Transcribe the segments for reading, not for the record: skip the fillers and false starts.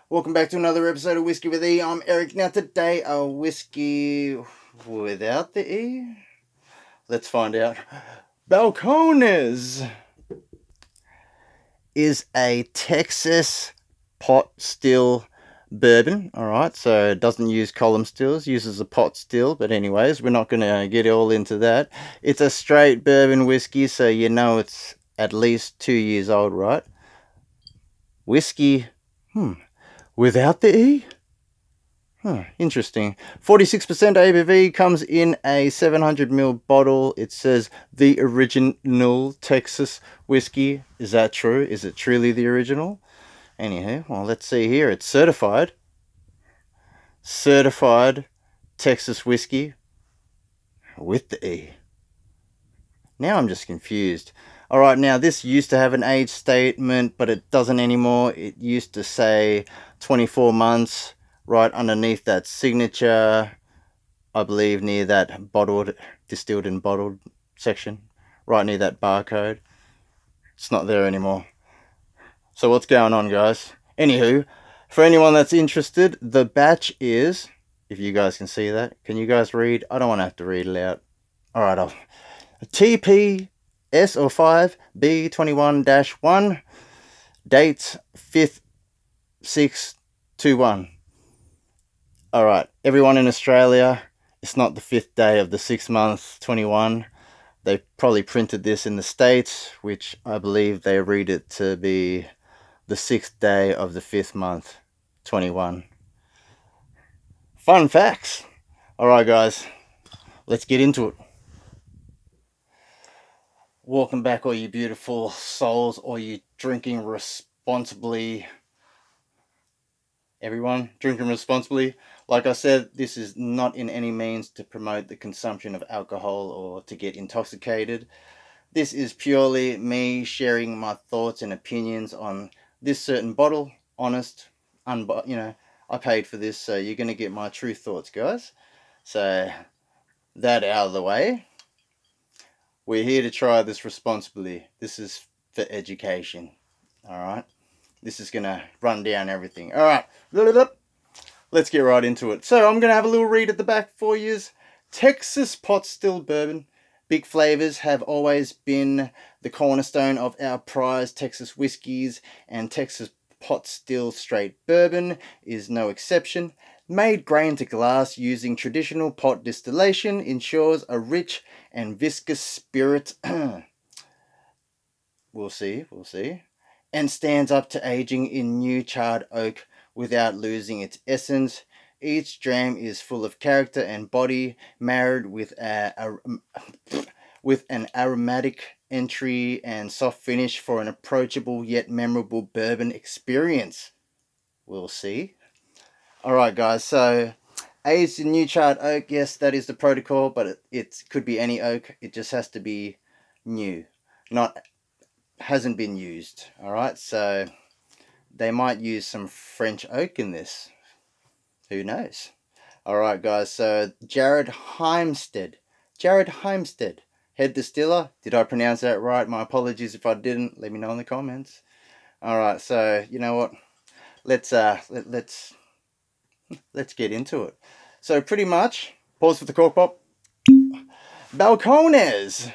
Welcome back to another episode of Whiskey with E. I'm Eric. Now today a whiskey without the E? Let's find out. Balcones is a Texas pot still bourbon. Alright, so it doesn't use column stills, uses a pot still. But anyways, we're not going to get all into that. It's a straight bourbon whiskey, so you know it's at least 2 years old, right? Whiskey, without the E? Interesting. 46% ABV, comes in a 700ml bottle. It says the original Texas whiskey. Is that true? Is it truly the original? Anyhow, well, let's see here. It's certified. Certified Texas whiskey with the E. Now I'm just confused. Alright, now this used to have an age statement, but it doesn't anymore. It used to say 24 months. Right underneath that signature, I believe near that bottled, distilled and bottled section, right near that barcode. It's not there anymore. So what's going on, guys? Anywho, for anyone that's interested, the batch is, if you guys can see that, can you guys read? I don't want to have to read it out. Alright, I'll TPS or 5B21-1, dates 5th 6/21. Alright, everyone in Australia, it's not the 5th day of the 6th month, 21. They probably printed this in the States, which I believe they read it to be the 6th day of the 5th month, 21. Fun facts. Alright guys, let's get into it. Welcome back, all you beautiful souls, all you drinking responsibly. Everyone drinking responsibly. Like I said, this is not in any means to promote the consumption of alcohol or to get intoxicated. This is purely me sharing my thoughts and opinions on this certain bottle. Honest, I paid for this, so you're going to get my true thoughts, guys. So, that out of the way. We're here to try this responsibly. This is for education. Alright? This is going to run down everything. Alright. Let's get right into it. So I'm going to have a little read at the back for you. Texas pot still bourbon. Big flavors have always been the cornerstone of our prized Texas whiskeys, and Texas pot still straight bourbon is no exception. Made grain to glass using traditional pot distillation ensures a rich and viscous spirit. We'll see. And stands up to aging in new charred oak without losing its essence. Each dram is full of character and body, married with an aromatic entry and soft finish for an approachable yet memorable bourbon experience. We'll see. Alright guys, so aged in new charred oak, yes, that is the protocol, but it could be any oak. It just has to be new, not hasn't been used. Alright, so they might use some French oak in this. Who knows? Alright guys, so Jared Heimstead, head distiller. Did I pronounce that right? My apologies if I didn't. Let me know in the comments. Alright, so you know what? Let's get into it. So pretty much, pause for the cork pop. Balcones,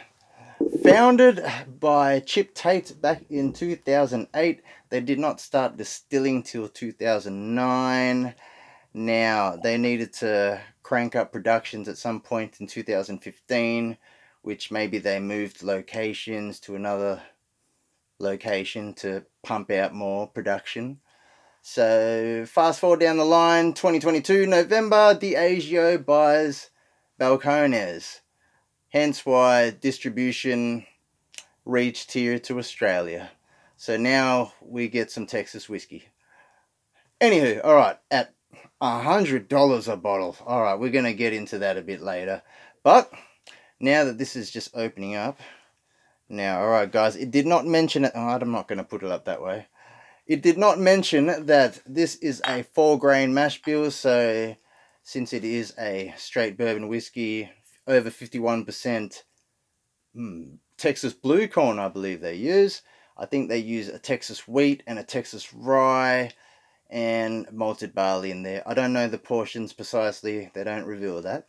founded by Chip Tate back in 2008. They did not start distilling till 2009. Now, they needed to crank up productions at some point in 2015, which maybe they moved locations to another location to pump out more production. So, fast forward down the line, 2022, November, Diageo buys Balcones. Hence why distribution reached here to Australia. So now we get some Texas whiskey. Anywho, alright, at $100 a bottle. Alright, we're going to get into that a bit later. But now that this is just opening up. Now, alright guys, it did not mention it. Oh, I'm not going to put it up that way. It did not mention that this is a 4-grain mash bill. So since it is a straight bourbon whiskey, over 51% Texas blue corn, I believe they use. I think they use a Texas wheat and a Texas rye and malted barley in there. I don't know the portions precisely, they don't reveal that.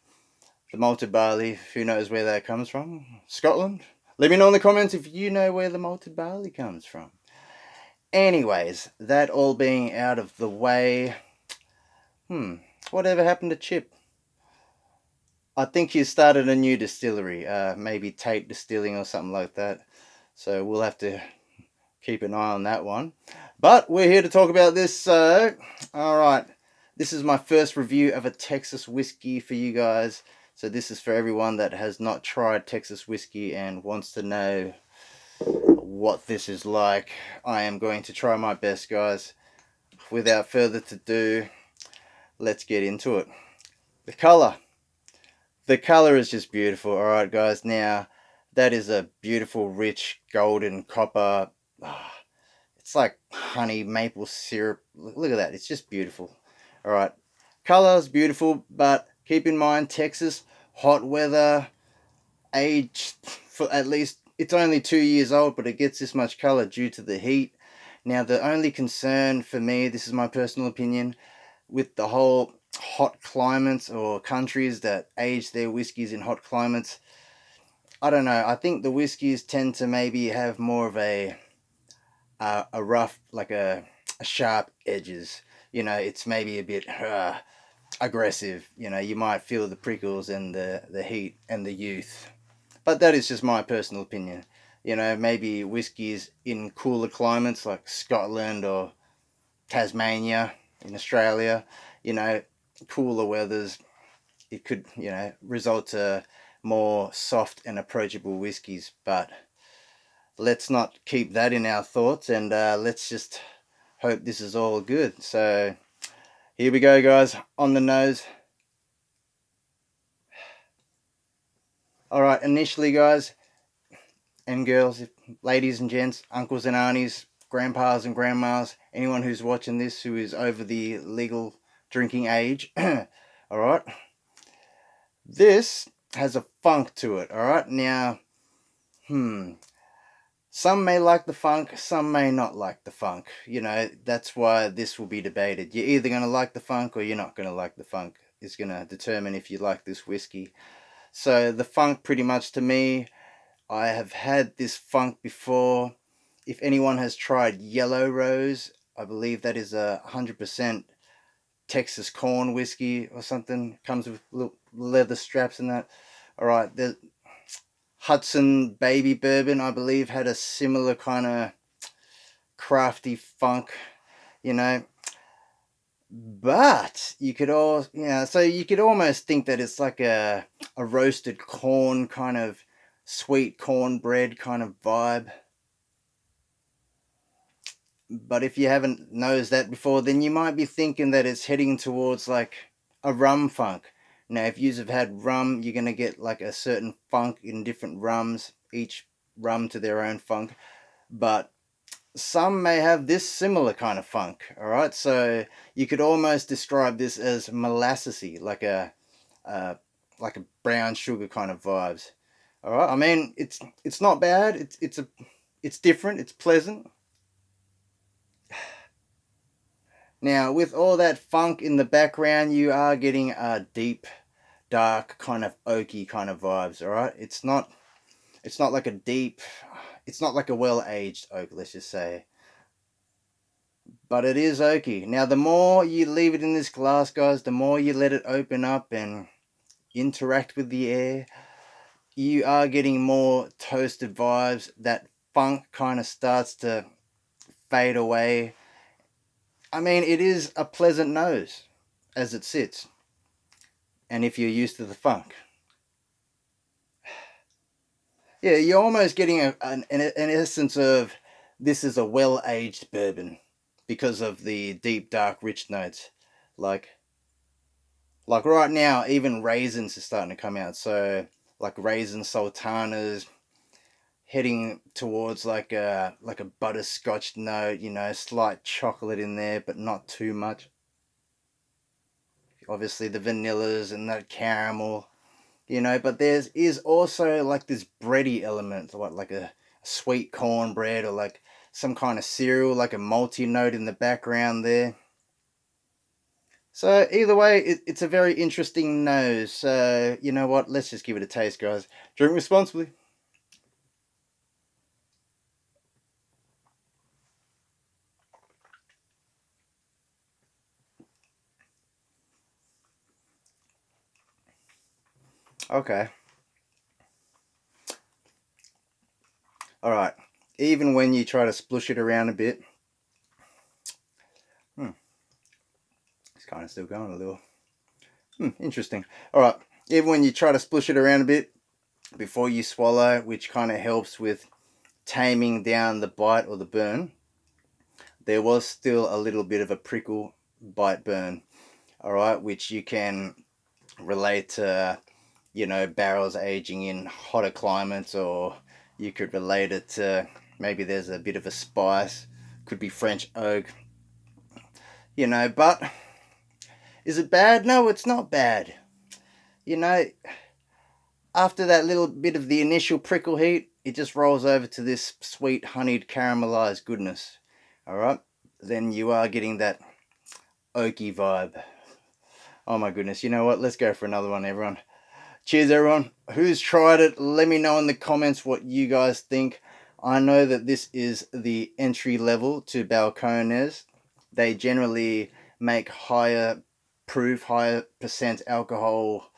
The malted barley, who knows where that comes from? Scotland? Let me know in the comments if you know where the malted barley comes from. Anyways, that all being out of the way, whatever happened to Chip? I think he started a new distillery, maybe Tate Distilling or something like that. So we'll have to keep an eye on that one. But we're here to talk about this, so alright. This is my first review of a Texas whiskey for you guys. So this is for everyone that has not tried Texas whiskey and wants to know what this is like. I am going to try my best, guys. Without further ado, let's get into it. The color. The color is just beautiful. Alright, guys. Now, that is a beautiful, rich, golden copper. It's like honey maple syrup. Look at that. It's just beautiful. Alright. Color is beautiful, but keep in mind, Texas, hot weather, aged for at least, it's only 2 years old, but it gets this much color due to the heat. Now, the only concern for me, this is my personal opinion, with the whole hot climates or countries that age their whiskies in hot climates, I don't know. I think the whiskies tend to maybe have more of a rough, like a sharp edges. You know, it's maybe a bit aggressive. You know, you might feel the prickles and the heat and the youth. But that is just my personal opinion. You know, maybe whiskies in cooler climates like Scotland or Tasmania in Australia, you know, cooler weathers, it could, you know, result to more soft and approachable whiskies. But let's not keep that in our thoughts, and let's just hope this is all good. So here we go, guys, on the nose. Alright, initially, guys and girls, ladies and gents, uncles and aunties, grandpas and grandmas, anyone who's watching this who is over the legal drinking age, alright, this has a funk to it, alright? Now, some may like the funk, some may not like the funk. You know, that's why this will be debated. You're either going to like the funk or you're not going to like the funk. It's going to determine if you like this whiskey. So the funk, pretty much to me, I have had this funk before. If anyone has tried Yellow Rose, I believe that is a 100% Texas corn whiskey or something. Comes with little leather straps and that. Alright, the Hudson Baby Bourbon, I believe, had a similar kind of crafty funk, you know. But you could all, so you could almost think that it's like a roasted corn kind of sweet cornbread kind of vibe. But if you haven't noticed that before, then you might be thinking that it's heading towards like a rum funk. Now, if you have had rum, you're going to get like a certain funk in different rums, each rum to their own funk. But some may have this similar kind of funk, all right? So you could almost describe this as molassesy, like a brown sugar kind of vibes. All right, I mean, it's not bad. It's different. It's pleasant. Now, with all that funk in the background, you are getting a deep, dark, kind of oaky kind of vibes, all right? It's not like a deep, it's not like a well-aged oak, let's just say. But it is oaky. Now, the more you leave it in this glass, guys, the more you let it open up and interact with the air, you are getting more toasted vibes. That funk kind of starts to fade away. I mean, it is a pleasant nose as it sits. And if you're used to the funk. Yeah, you're almost getting an essence of this is a well-aged bourbon because of the deep, dark, rich notes. Like right now, even raisins are starting to come out. So like raisin sultanas, heading towards like a butterscotch note, you know, slight chocolate in there, but not too much. Obviously the vanillas and that caramel, you know, but is also like this bready element, like a sweet cornbread or like some kind of cereal, like a malty note in the background there. So either way, it's a very interesting nose. So you know what? Let's just give it a taste, guys. Drink responsibly. Okay. All right. Even when you try to splush it around a bit, hmm, it's kind of still going a little. Interesting. All right. Even when you try to splush it around a bit before you swallow, which kind of helps with taming down the bite or the burn, there was still a little bit of a prickle bite burn. All right, which you can relate to, barrels aging in hotter climates, or you could relate it to maybe there's a bit of a spice, could be French oak, but is it bad? No, it's not bad. You know, after that little bit of the initial prickle heat, it just rolls over to this sweet honeyed caramelized goodness. All right, then you are getting that oaky vibe. Oh my goodness, you know what? Let's go for another one, everyone. Cheers, everyone. Who's tried it? Let me know in the comments what you guys think. I know that this is the entry level to Balcones. They generally make higher proof, higher percent alcohol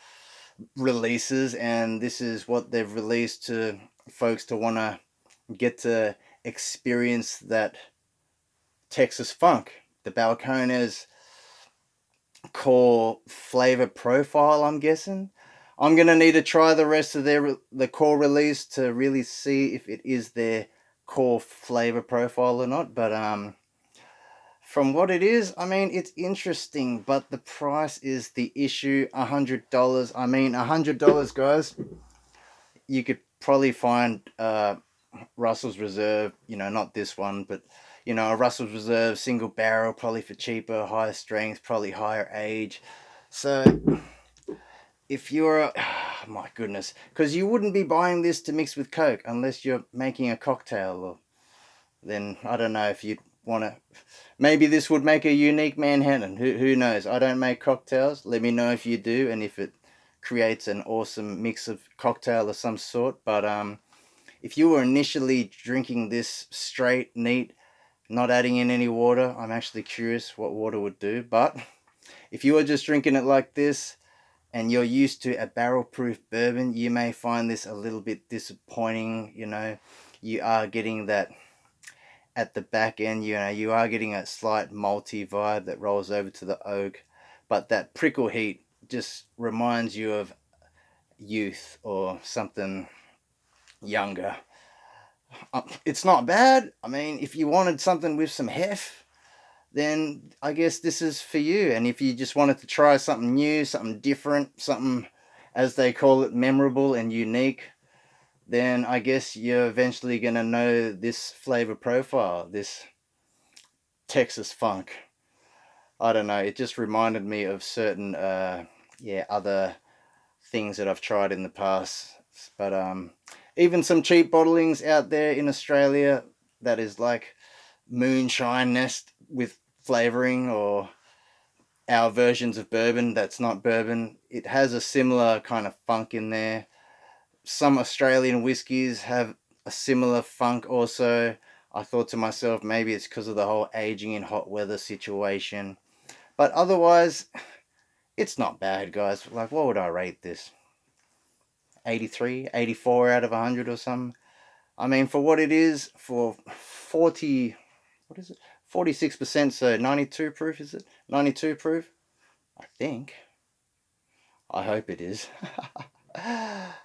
releases, and this is what they've released to folks to want to get to experience that Texas funk. The Balcones core flavor profile, I'm guessing. I'm gonna need to try the rest of the core release to really see if it is their core flavor profile or not. But from what it is, I mean, it's interesting, but the price is the issue. $100. I mean, $100, guys. You could probably find Russell's Reserve. Not this one, but a Russell's Reserve single barrel, probably for cheaper, higher strength, probably higher age. So if you're, oh my goodness, because you wouldn't be buying this to mix with Coke unless you're making a cocktail, or then I don't know if you'd want to. Maybe this would make a unique Manhattan. Who knows? I don't make cocktails. Let me know if you do, and if it creates an awesome mix of cocktail of some sort. But if you were initially drinking this straight, neat, not adding in any water, I'm actually curious what water would do. But if you were just drinking it like this, and you're used to a barrel proof bourbon, you may find this a little bit disappointing. You are getting that at the back end, you are getting a slight malty vibe that rolls over to the oak, but that prickle heat just reminds you of youth or something younger. It's not bad. I mean, if you wanted something with some heft, then I guess this is for you. And if you just wanted to try something new, something different, something, as they call it, memorable and unique, then I guess you're eventually going to know this flavor profile, this Texas funk. I don't know. It just reminded me of certain, other things that I've tried in the past. But even some cheap bottlings out there in Australia that is like moonshine nest with flavoring, or our versions of bourbon that's not bourbon. It has a similar kind of funk in there. Some Australian whiskies have a similar funk also. I thought to myself, maybe it's because of the whole aging in hot weather situation. But otherwise, it's not bad, guys. Like, what would I rate this? 83, 84 out of 100 or something? I mean, for what it is, for 40, what is it? 46%, so 92 proof, is it? 92 proof? I think. I hope it is.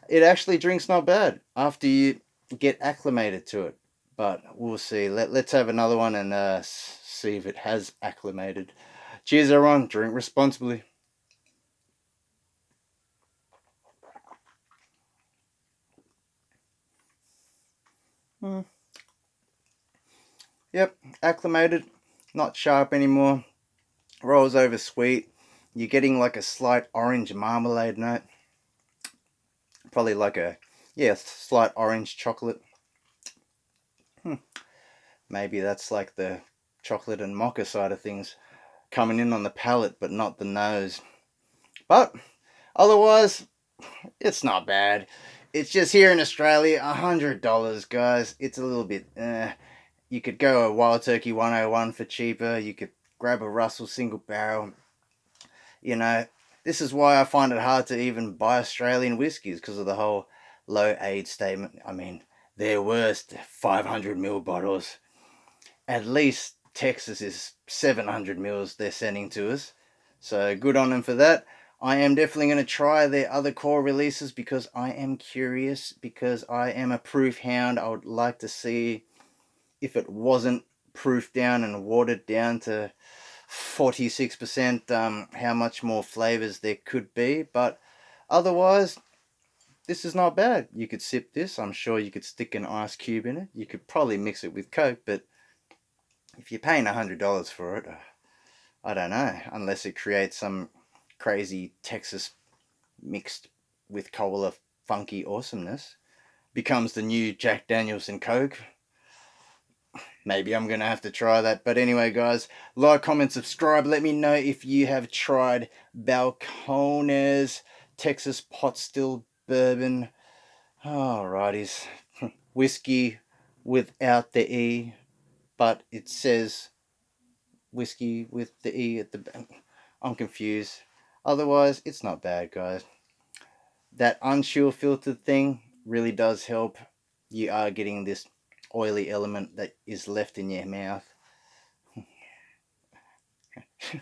It actually drinks not bad after you get acclimated to it. But we'll see. Let's have another one and see if it has acclimated. Cheers, everyone. Drink responsibly. Hmm. Yep, acclimated. Not sharp anymore. Rolls over sweet. You're getting like a slight orange marmalade note. Probably like a, slight orange chocolate. Hmm. Maybe that's like the chocolate and mocha side of things. coming in on the palate, but not the nose. But otherwise, it's not bad. It's just here in Australia, $100, guys. It's a little bit. You could go a Wild Turkey 101 for cheaper. You could grab a Russell single barrel. You know, this is why I find it hard to even buy Australian whiskies, because of the whole low age statement. I mean, they're worst 500ml bottles. At least Texas is 700ml they're sending to us. So good on them for that. I am definitely going to try their other core releases because I am curious, because I am a proof hound. I would like to see if it wasn't proofed down and watered down to 46%, how much more flavors there could be. But otherwise, this is not bad. You could sip this. I'm sure you could stick an ice cube in it. You could probably mix it with Coke, but if you're paying $100 for it, I don't know, unless it creates some crazy Texas mixed with cola funky awesomeness, becomes the new Jack Daniels and Coke. Maybe I'm going to have to try that. But anyway, guys, like, comment, subscribe. Let me know if you have tried Balcones Texas pot still bourbon. Alrighties. Whiskey without the E, but it says whiskey with the E at the back. I'm confused. Otherwise, it's not bad, guys. That unchill filtered thing really does help. You are getting this oily element that is left in your mouth. I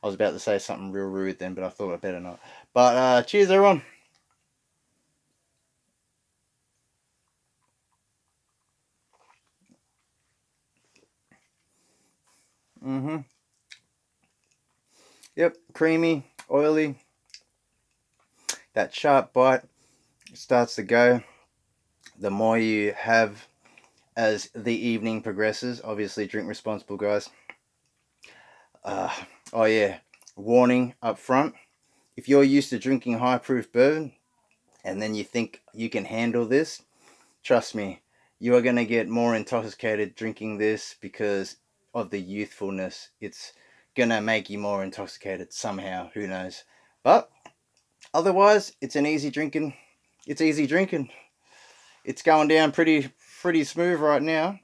was about to say something real rude then, but I thought I'd better not. But cheers, everyone. Yep, creamy, oily. That sharp bite starts to go. The more you have as the evening progresses, obviously drink responsible, guys. Oh yeah, warning up front. If you're used to drinking high proof bourbon and then you think you can handle this, trust me, you are going to get more intoxicated drinking this because of the youthfulness. It's going to make you more intoxicated somehow, who knows. But otherwise, it's an easy drinking. It's easy drinking. It's going down pretty smooth right now.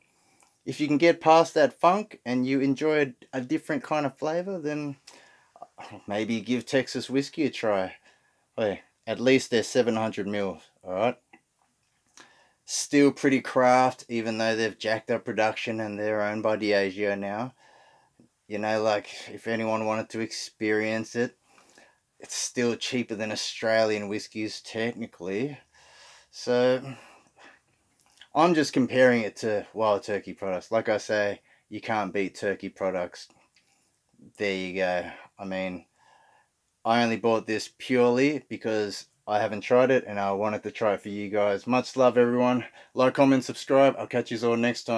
If you can get past that funk and you enjoy a different kind of flavor, then maybe give Texas whiskey a try. Hey, at least they're 700ml, alright? Still pretty craft, even though they've jacked up production and they're owned by Diageo now. You know, like, if anyone wanted to experience it, it's still cheaper than Australian whiskies, technically. So, I'm just comparing it to Wild Turkey products. Like I say, you can't beat turkey products. There you go. I mean, I only bought this purely because I haven't tried it and I wanted to try it for you guys. Much love, everyone. Like, comment, subscribe. I'll catch you all next time.